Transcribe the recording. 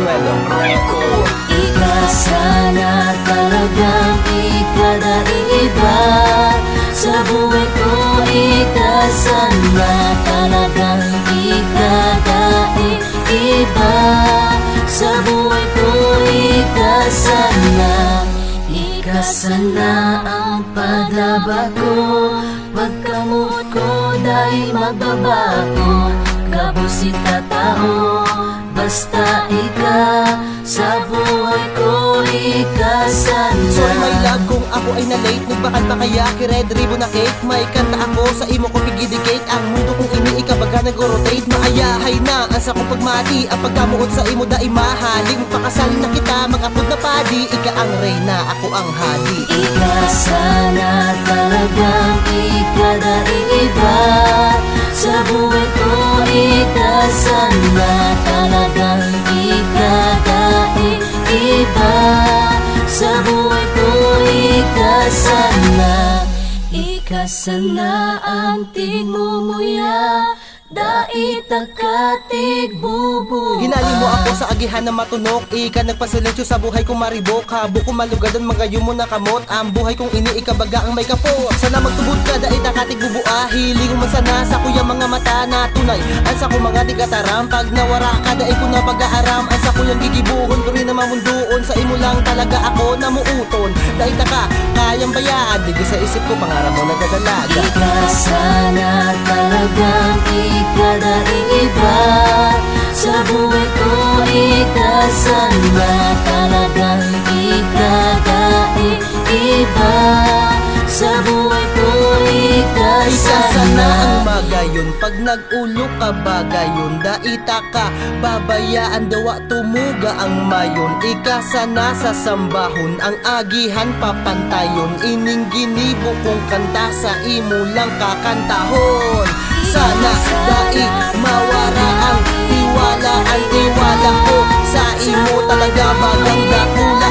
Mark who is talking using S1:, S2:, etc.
S1: Consuelo Record.
S2: Ika sana talagang ikadaiba sa buhay ko. Ika sana talagang ikadaiba sa buhay ko. Ika sana ang padaba ko. Pagkamot ko dahil magbabago. Kabusita tao, basta ika sa buhay ko. Ika sana.
S3: Sorry my love kung ako ay na-late. Nagbakal pa kaya ki-red ribbon na cake. May kanta ako sa imo ko pigidicate. Ang mundo kong ini ikabaga nag-rotate. Maayahay na ang sa kong pagmati. Ang pagkamuot sa imo dai mahaling. Pakasal na kita mag-apod na padi. Ika ang reyna, ako ang hadi.
S2: Ika sana talagang ikadaiba sa buhay ko. Ika sana talagang ikadaiba sa buhay ko. Ika sana ang tigmumuya. Dait katig bubu.
S3: Hinali mo ako sa agihan na matunok. Ika nagpasilensyo sa buhay kong maribok. Habo ko malugadan mga yumo na kamot. Ang buhay kong ini ikabaga ang may kapo. Sana magtubod ka dait katig bubua. Hiling man sana sa kuya mga mata na tunay. Ang sa ko mga di kataram. Pag nawara ka dait ko na pag-aaram. Ang sa kuyang gigibuhon ko rin na mamunduon. Sa imo lang talaga ako namuuton. Dait ka kayang bayaan. Di sa isip ko pangarap mo nagdadalaga.
S2: Ika sana talagang ikadaiba sa buhay ko. Ika sana talagang ikadaiba sa buhay ko. Ika
S3: Sana ang
S2: sana.
S3: magayon. Pag nag-ulo ka bagayon. Daita ka babayaan dawa tumuga ang mayon. Ika sana sa sambahon. Ang agihan papantayon. Ining ginibo kong kanta sa imo lang kakantahon. Sana dai mawara ang tiwala. Ang tiwala ko sa imo talaga bagang dakula.